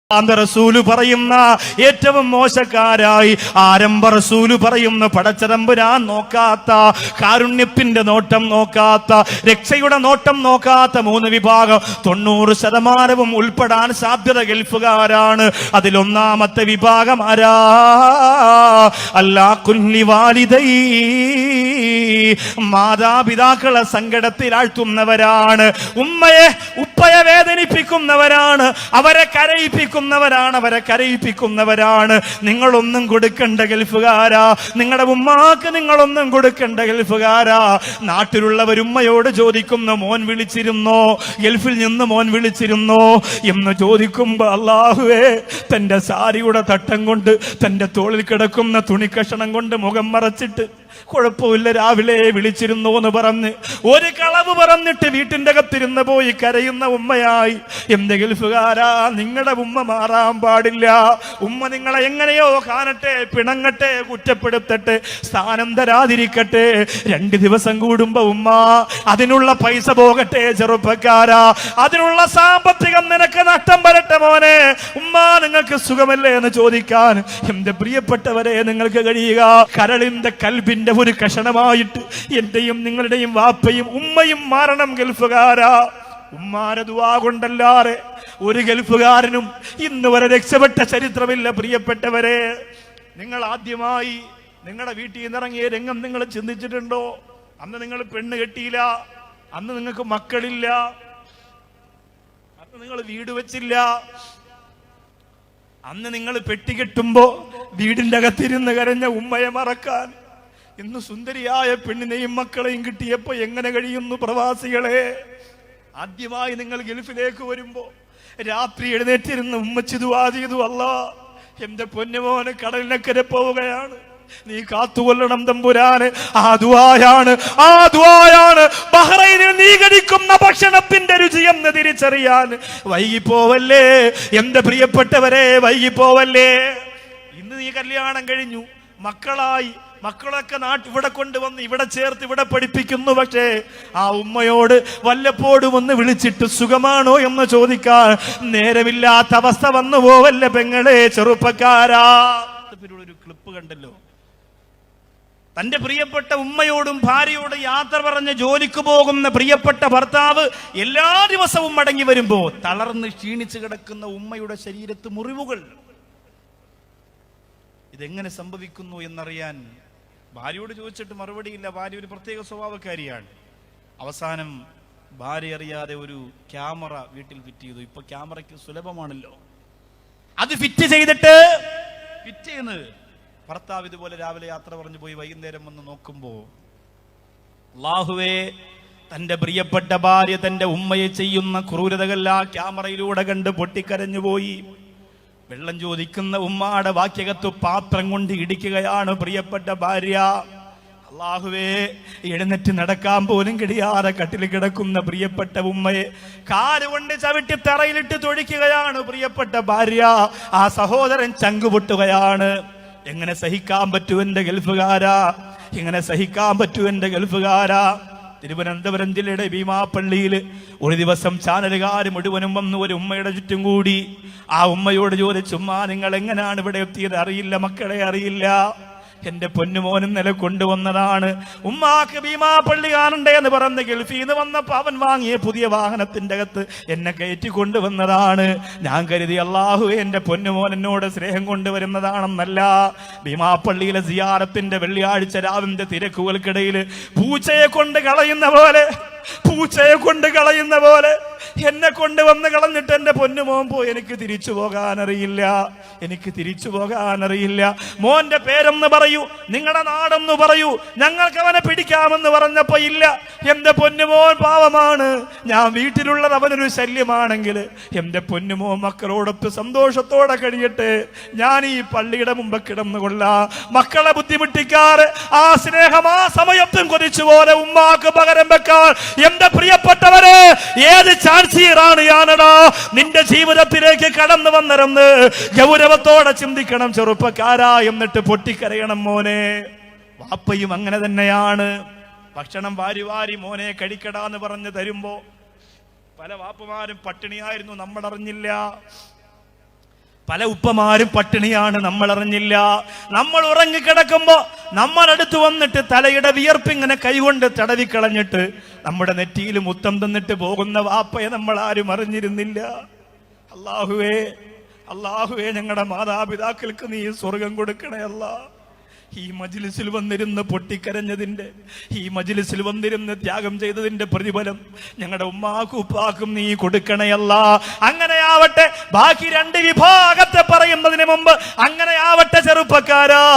റസൂല് പറയുന്ന ഏറ്റവും മോശക്കാരായി ആരംഭ റസൂല് പറയുന്ന പടച്ചതമ്പുരാൻ നോക്കാത്ത, കാരുണ്യത്തിന്റെ നോട്ടം നോക്കാത്ത, രക്ഷയുടെ നോട്ടം നോക്കാത്ത 3 വിഭാഗം 90% ഉൾപ്പെടാൻ സാധ്യത ഗൾഫുകാരാണ്. അതിലൊന്നാമത്തെ വിഭാഗം ആരാ? അല്ലാ കുല്ലി വാലിദൈ, മാതാപിതാക്കളെ സങ്കടത്തിലാഴ്ത്തുന്നവരാണ്, ഉപ്പയെ വേദനിപ്പിക്കുന്നവരാണ്, അവരെ കരയിപ്പിക്കുന്നവരാണ്. നിങ്ങളൊന്നും കൊടുക്കണ്ട ഗൾഫുകാരാ, നിങ്ങളുടെ ഉമ്മാക്ക് നിങ്ങളൊന്നും കൊടുക്കണ്ട ഗൾഫുകാരാ. നാട്ടിലുള്ളവർ ഉമ്മയോട് ചോദിക്കുന്നു, മോൻ വിളിച്ചിരുന്നോ, ഗൾഫിൽ നിന്ന് മോൻ വിളിച്ചിരുന്നോ എന്ന് ചോദിക്കുമ്പോ അല്ലാഹുവേ, തന്റെ സാരിയുടെ തട്ടം കൊണ്ട്, തന്റെ തോളിൽ കിടക്കുന്ന തുണിക്കഷണം കൊണ്ട് മുഖം മറച്ചിട്ട് കുഴപ്പമില്ല രാവിലെ വിളിച്ചിരുന്നു എന്ന് പറഞ്ഞ് ഒരു കളവ് പറഞ്ഞിട്ട് വീട്ടിന്റെ അകത്തിരുന്ന് പോയി കരയുന്ന ഉമ്മയായി. എന്റെ ഗൾഫുകാരാ, നിങ്ങളുടെ ഉമ്മ മാറാൻ പാടില്ല. ഉമ്മ നിങ്ങളെ എങ്ങനെയോ കാണട്ടെ, പിണങ്ങട്ടെ, കുറ്റപ്പെടുത്തട്ടെ, സ്ഥാനം തരാതിരിക്കട്ടെ. 2 ദിവസം കൂടുമ്പോ ഉമ്മ, അതിനുള്ള പൈസ പോകട്ടെ ചെറുപ്പക്കാരാ, അതിനുള്ള സാമ്പത്തികം നിനക്ക് നഷ്ടം വരട്ടെ മോനെ, ഉമ്മ നിങ്ങൾക്ക് സുഖമല്ലേ എന്ന് ചോദിക്കാൻ എന്റെ പ്രിയപ്പെട്ടവരെ നിങ്ങൾക്ക് കഴിയുക. കരളിന്റെ കൽബിന്റെ ഒരു കഷണമായിട്ട് എന്റെയും നിങ്ങളുടെയും വാപ്പയും ഉമ്മയും മാറണം ഗൾഫുകാരാ. ഉമ്മാരെ ദുആ കൊണ്ടല്ലാതെ ഒരു ഗൾഫുകാരനും ഇന്ന് വരെ രക്ഷപ്പെട്ട ചരിത്രമില്ല. പ്രിയപ്പെട്ടവരെ, നിങ്ങൾ ആദ്യമായി നിങ്ങളുടെ വീട്ടിൽ നിന്നിറങ്ങിയ രംഗം നിങ്ങൾ ചിന്തിച്ചിട്ടുണ്ടോ? അന്ന് നിങ്ങൾ പെണ്ണ് കെട്ടിയില്ല, അന്ന് നിങ്ങൾക്ക് മക്കളില്ല, അന്ന് നിങ്ങൾ വീട് വെച്ചില്ല, അന്ന് നിങ്ങൾ പെട്ടികെട്ടുമ്പോ വീടിന്റെ അകത്തിരുന്ന് കരഞ്ഞ ഉമ്മയെ മറക്കാൻ ഇന്ന് സുന്ദരിയായ പെണ്ണിനെയും മക്കളെയും കിട്ടിയപ്പോ എങ്ങനെ കഴിയുന്നു പ്രവാസികളെ? ആദ്യമായി നിങ്ങൾ ഗൾഫിലേക്ക് വരുമ്പോ രാത്രി എഴുന്നേറ്റിരുന്ന് ഉമ്മച്ചി ദുആ ചെയ്തു, അല്ലാ എന്റെ പൊന്നുമോന് കടലിനക്കരെ പോവുകയാണ്, നീ കാത്തുകൊള്ളണം തമ്പുരാന്. ആ ദുആയാണ് ബഹ്റൈനിൽ നീ കഴിക്കുന്ന ഭക്ഷണത്തിന്റെ രുചി എന്ന് തിരിച്ചറിയാൻ. വൈകിപ്പോവല്ലേ എന്റെ പ്രിയപ്പെട്ടവരെ, വൈകിപ്പോവല്ലേ. ഇന്ന് നീ കല്യാണം കഴിഞ്ഞു, മക്കളായി, മക്കളൊക്കെ ഇവിടെ കൊണ്ടുവന്ന് ഇവിടെ ചേർത്ത് ഇവിടെ പഠിപ്പിക്കുന്നു. പക്ഷേ ആ ഉമ്മയോട് വല്ലപ്പോഴും ഒന്ന് വിളിച്ചിട്ട് സുഖമാണോ എന്ന് ചോദിക്കാൻ നേരമില്ലാത്ത അവസ്ഥ വന്നു പോവല്ല പെങ്ങളെ, ചെറുപ്പക്കാരാ. ഒരു ക്ലിപ്പ് കണ്ടല്ലോ, തന്റെ പ്രിയപ്പെട്ട ഉമ്മയോടും ഭാര്യയോടും യാത്ര പറഞ്ഞ് ജോലിക്ക് പോകുന്ന പ്രിയപ്പെട്ട ഭർത്താവ് എല്ലാ ദിവസവും മടങ്ങി വരുമ്പോ തളർന്ന് ക്ഷീണിച്ചു കിടക്കുന്ന ഉമ്മയുടെ ശരീരത്ത് മുറിവുകൾ. ഇതെങ്ങനെ സംഭവിക്കുന്നു എന്നറിയാൻ ഭാര്യയോട് ചോദിച്ചിട്ട് മറുപടിയില്ല. ഭാര്യ ഒരു പ്രത്യേക സ്വഭാവക്കാരിയാണ്. അവസാനം ഭാര്യ അറിയാതെ ഒരു ക്യാമറ വീട്ടിൽ ഫിറ്റ് ചെയ്തു. ഇപ്പൊ ക്യാമറയ്ക്ക് സുലഭമാണല്ലോ. അത് ഫിറ്റ് ചെയ്തിട്ട് പിറ്റേന്ന് ഭർത്താവ് ഇതുപോലെ രാവിലെ യാത്ര പറഞ്ഞു പോയി വൈകുന്നേരം വന്ന് നോക്കുമ്പോ അല്ലാഹുവേ, തന്റെ പ്രിയപ്പെട്ട ഭാര്യ തന്റെ ഉമ്മയെ ചെയ്യുന്ന ക്രൂരതകൾ ആ ക്യാമറയിലൂടെ കണ്ട് പൊട്ടിക്കരഞ്ഞു പോയി. വെള്ളം ചോദിക്കുന്ന ഉമ്മാടെ വാക്യകത്ത് പാത്രം കൊണ്ട് ഇടിക്കുകയാണ് പ്രിയപ്പെട്ട ഭാര്യ. അല്ലാഹുവേ, എഴുന്നേറ്റ് നടക്കാൻ പോലും കഴിയാതെ കട്ടിൽ കിടക്കുന്ന പ്രിയപ്പെട്ട ഉമ്മയെ കാലുകൊണ്ട് ചവിട്ടി തറയിലിട്ട് തൊഴിക്കുകയാണ് പ്രിയപ്പെട്ട ഭാര്യ. ആ സഹോദരൻ ചങ്കുപൊട്ടുകയാണ്. എങ്ങനെ സഹിക്കാൻ പറ്റൂ എന്റെ ഗൾഫുകാരാ, എങ്ങനെ സഹിക്കാൻ പറ്റൂ എന്റെ ഗൾഫുകാരാ. തിരുവനന്തപുരം ജില്ലയുടെ ഭീമാപ്പള്ളിയിൽ ഒരു ദിവസം ചാനലുകാർ മുഴുവനും വന്ന് ഒരു ഉമ്മയുടെ ചുറ്റും കൂടി. ആ ഉമ്മയോട് ചോദിച്ചു, ഉമ്മ നിങ്ങൾ എങ്ങനെയാണ് ഇവിടെ എത്തിയത്? അറിയില്ല മക്കളെ, അറിയില്ല. എന്റെ പൊന്നുമോനും നില കൊണ്ടുവന്നതാണ്. ഉമ്മാക്ക് ഭീമാപ്പള്ളി കാണണ്ടേ എന്ന് പറഞ്ഞ് ഗൾഫിൽ നിന്ന് വന്നപ്പോ അവൻ വാങ്ങിയ പുതിയ വാഹനത്തിന്റെ അകത്ത് എന്നെ കയറ്റി കൊണ്ടുവന്നതാണ്. ഞാൻ കരുതി അല്ലാഹു എന്റെ പൊന്നുമോൻ എന്നോട് സ്നേഹം കൊണ്ടുവരുന്നതാണെന്നല്ല. ഭീമാപ്പള്ളിയിലെ സിയാറത്തിന്റെ വെള്ളിയാഴ്ച രാവിന്റെ തിരക്കുകൾക്കിടയിൽ പൂച്ചയെ കൊണ്ട് കളയുന്ന പോലെ എന്നെ കൊണ്ടുവന്ന് കളഞ്ഞിട്ട് എന്റെ പൊന്നുമോൻ പോയി. എനിക്ക് തിരിച്ചു പോകാനറിയില്ല. മോന്റെ പേരെന്ന് പറയൂ, നിങ്ങളുടെ നാടെന്ന് പറയൂ, ഞങ്ങൾക്ക് അവനെ പിടിക്കാമെന്ന് പറഞ്ഞപ്പോ ഇല്ല. എന്റെ പൊന്നുമോൻ പാവമാണ്, ഞാൻ വീട്ടിലുള്ളത് അവനൊരു ശല്യമാണെങ്കിൽ എന്റെ പൊന്നുമോൻ മക്കളോടൊത്ത് സന്തോഷത്തോടെ കഴിയട്ടെ. ഞാൻ ഈ പള്ളിയുടെ മുമ്പ് കിടന്നുകൊള്ളാം, മക്കളെ ബുദ്ധിമുട്ടിക്കാറ്. ആ സ്നേഹം ആ സമയത്തും കൊതിച്ചു പോലെ ഉമ്മാക്ക് പകരം വെക്കാൻ എന്റെ പ്രിയപ്പെട്ടവരെ ഏത് ചാൻസിയറാണ് ഞാനടാ നിന്റെ ജീവിതത്തിലേക്ക് കടന്നു വന്നിരുന്ന് ഗൗരവത്തോടെ ചിന്തിക്കണം ചെറുപ്പക്കാരാ. എന്നിട്ട് പൊട്ടിക്കരയണം മോനെ. വാപ്പയും അങ്ങനെ തന്നെയാണ്. ഭക്ഷണം വാരി മോനെ കഴിക്കടാന്ന് പറഞ്ഞ് തരുമ്പോ പല വാപ്പമാരും പട്ടിണിയായിരുന്നു, നമ്മളറിഞ്ഞില്ല. പല ഉപ്പമാരും പട്ടിണിയാണ്, നമ്മൾ അറിഞ്ഞില്ല. നമ്മൾ ഉറങ്ങിക്കിടക്കുമ്പോ നമ്മളടുത്ത് വന്നിട്ട് തലയുടെ വിയർപ്പിങ്ങനെ കൈകൊണ്ട് തടവിക്കളഞ്ഞിട്ട് നമ്മുടെ നെറ്റിയിൽ മുത്തം തന്നിട്ട് പോകുന്ന വാപ്പയെ നമ്മൾ ആരും അറിഞ്ഞിരുന്നില്ല. അല്ലാഹുവേ, അല്ലാഹുവേ, ഞങ്ങളുടെ മാതാപിതാക്കൾക്ക് നീ സ്വർഗം കൊടുക്കണേ അല്ലാ. ഈ മജ്ലിസിൽ വന്നിരുന്ന് പൊട്ടിക്കരഞ്ഞതിന്റെ, ഈ മജ്ലിസിൽ വന്നിരുന്ന് ത്യാഗം ചെയ്തതിന്റെ പ്രതിഫലം ഞങ്ങളുടെ ഉമ്മാക്കും ഉപ്പാക്കും നീ കൊടുക്കണയല്ല. അങ്ങനെയാവട്ടെ. ബാക്കി രണ്ട് വിഭാഗത്തെ പറയുന്നതിന് മുമ്പ് അങ്ങനെയാവട്ടെ ചെറുപ്പക്കാരാ.